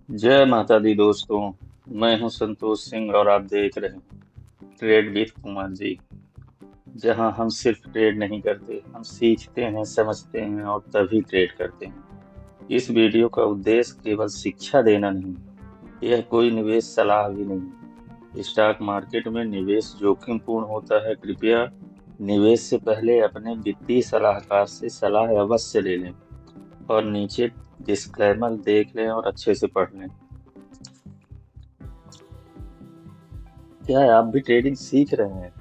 जय माता दी दोस्तों। मैं हूं संतोष सिंह और आप देख रहे हैं ट्रेड विद कुमार जी। जहां हम सिर्फ ट्रेड नहीं करते, हम सीखते हैं, समझते हैं और तभी ट्रेड करते हैं। इस वीडियो का उद्देश्य केवल शिक्षा देना नहीं, यह कोई निवेश सलाह भी नहीं। स्टॉक मार्केट में निवेश जोखिमपूर्ण होता है। कृपया निवेश से पहले अपने वित्तीय सलाहकार से सलाह अवश्य ले लें और नीचे डिस्क्लेमर देख लें और अच्छे से पढ़ लें। क्या है, आप भी ट्रेडिंग सीख रहे हैं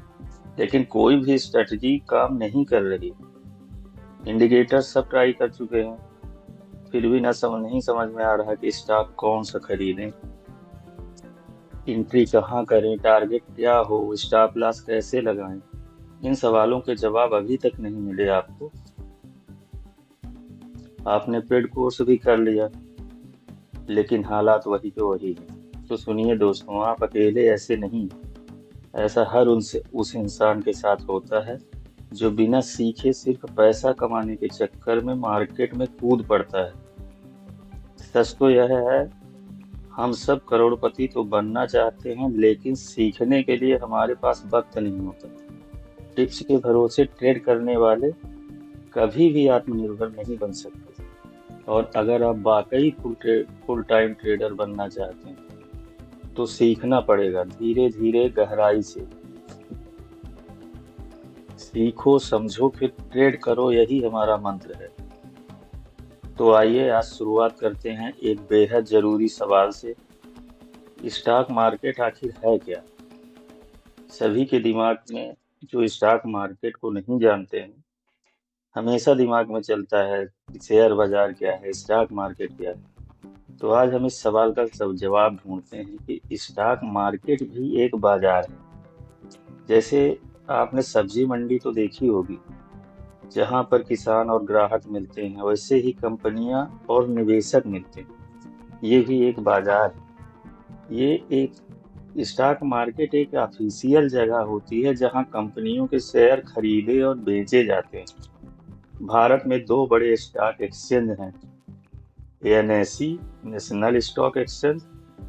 लेकिन कोई भी स्ट्रेटजी काम नहीं कर रही। इंडिकेटर सब ट्राई कर चुके हैं, फिर भी नहीं समझ में आ रहा कि स्टॉक कौन सा खरीदें, एंट्री कहाँ करें, टारगेट क्या हो, स्टॉप लॉस कैसे लगाएं। इन सवालों के जवाब अभी तक नहीं मिले आपको। आपने पेड कोर्स भी कर लिया लेकिन हालात वही के वही हैं। तो सुनिए दोस्तों, आप अकेले ऐसे नहीं। ऐसा हर उनसे उस इंसान के साथ होता है जो बिना सीखे सिर्फ पैसा कमाने के चक्कर में मार्केट में कूद पड़ता है। सच तो यह है, हम सब करोड़पति तो बनना चाहते हैं लेकिन सीखने के लिए हमारे पास वक्त नहीं होता। टिप्स के भरोसे ट्रेड करने वाले कभी भी आत्मनिर्भर नहीं बन सकते। और अगर आप वाकई फुल टाइम ट्रेडर बनना चाहते हैं तो सीखना पड़ेगा, धीरे धीरे गहराई से सीखो, समझो, फिर ट्रेड करो। यही हमारा मंत्र है। तो आइए आज शुरुआत करते हैं एक बेहद जरूरी सवाल से। स्टॉक मार्केट आखिर है क्या? सभी के दिमाग में, जो स्टॉक मार्केट को नहीं जानते हैं, हमेशा दिमाग में चलता है कि शेयर बाजार क्या है, स्टॉक मार्केट क्या है। तो आज हम इस सवाल का सब जवाब ढूंढते हैं कि स्टॉक मार्केट भी एक बाजार है। जैसे आपने सब्जी मंडी तो देखी होगी, जहां पर किसान और ग्राहक मिलते हैं, वैसे ही कंपनियां और निवेशक मिलते हैं। ये भी एक बाजार है। ये एक स्टॉक मार्केट एक ऑफिशियल जगह होती है जहां कंपनियों के शेयर खरीदे और बेचे जाते हैं। भारत में दो बड़े स्टॉक एक्सचेंज हैं, NSE national stock exchange,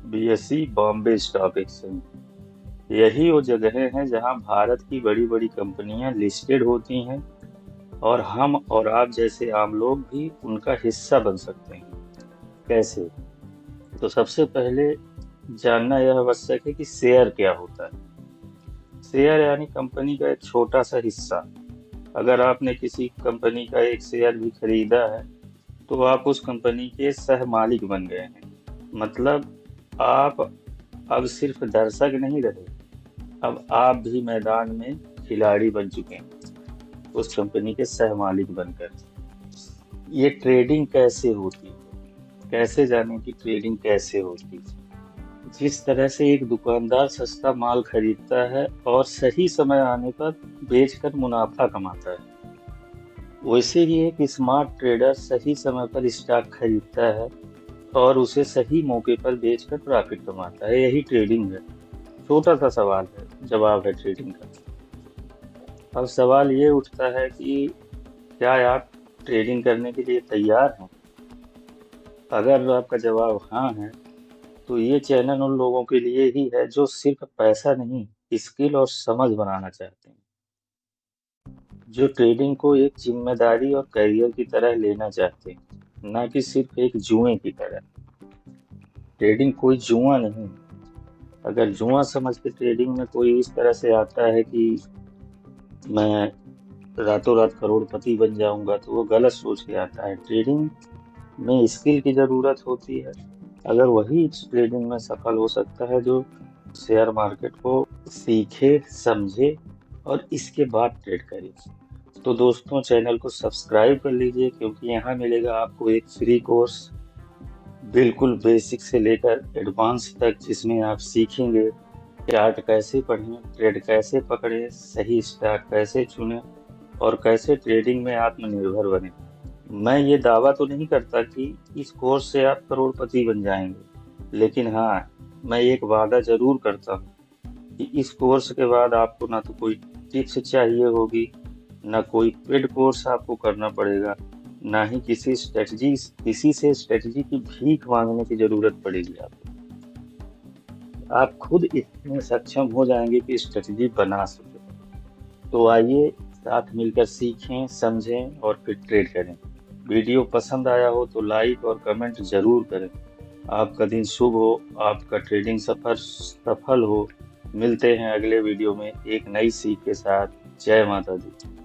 BSE Bombay stock exchange. यही वो जगहें हैं जहां भारत की बड़ी बड़ी कंपनियां लिस्टेड होती हैं और हम और आप जैसे आम लोग भी उनका हिस्सा बन सकते हैं। कैसे? तो सबसे पहले जानना यह आवश्यक है कि शेयर क्या होता है। शेयर यानी कंपनी का एक छोटा सा हिस्सा। अगर आपने किसी कंपनी का एक शेयर भी खरीदा है तो आप उस कंपनी के सह मालिक बन गए हैं। मतलब आप अब सिर्फ दर्शक नहीं रहे, अब आप भी मैदान में खिलाड़ी बन चुके हैं, उस कंपनी के सह मालिक बनकर। ये ट्रेडिंग कैसे होती है? कैसे जाने की ट्रेडिंग कैसे होती है? जिस तरह से एक दुकानदार सस्ता माल खरीदता है और सही समय आने पर बेचकर मुनाफा कमाता है, वैसे ही एक स्मार्ट ट्रेडर सही समय पर स्टॉक खरीदता है और उसे सही मौके पर बेचकर प्रॉफिट कमाता है। यही ट्रेडिंग है। छोटा सा सवाल है, जवाब है ट्रेडिंग का। अब सवाल ये उठता है कि क्या आप ट्रेडिंग करने के लिए तैयार हैं? अगर आपका जवाब हाँ है तो ये चैनल उन लोगों के लिए ही है जो सिर्फ पैसा नहीं, स्किल और समझ बनाना चाहते हैं, जो ट्रेडिंग को एक जिम्मेदारी और करियर की तरह लेना चाहते हैं, ना कि सिर्फ एक जुए की तरह। ट्रेडिंग कोई जुआ नहीं। अगर जुआ समझ के ट्रेडिंग में कोई इस तरह से आता है कि मैं रातों रात करोड़पति बन जाऊंगा, तो वो गलत सोच के आता है। ट्रेडिंग में स्किल की जरूरत होती है। अगर वही ट्रेडिंग में सफल हो सकता है जो शेयर मार्केट को सीखे, समझे और इसके बाद ट्रेड करे। तो दोस्तों, चैनल को सब्सक्राइब कर लीजिए क्योंकि यहाँ मिलेगा आपको एक फ्री कोर्स, बिल्कुल बेसिक से लेकर एडवांस तक, जिसमें आप सीखेंगे चार्ट कैसे पढ़ें, ट्रेड कैसे पकड़ें, सही स्टॉक कैसे चुनें और कैसे ट्रेडिंग में आत्मनिर्भर बने। मैं ये दावा तो नहीं करता कि इस कोर्स से आप करोड़पति बन जाएंगे, लेकिन हाँ, मैं एक वादा जरूर करता हूँ कि इस कोर्स के बाद आपको ना तो कोई टिप्स चाहिए होगी, ना कोई पेड कोर्स आपको करना पड़ेगा, ना ही किसी से स्ट्रेटजी की भीख मांगने की जरूरत पड़ेगी आपको। आप खुद इतने सक्षम हो जाएंगे कि स्ट्रेटजी बना सके। तो आइए साथ मिलकर सीखें, समझें और फिर ट्रेड करें। वीडियो पसंद आया हो तो लाइक और कमेंट जरूर करें। आपका दिन शुभ हो, आपका ट्रेडिंग सफर सफल हो। मिलते हैं अगले वीडियो में एक नई सीख के साथ। जय माता दी।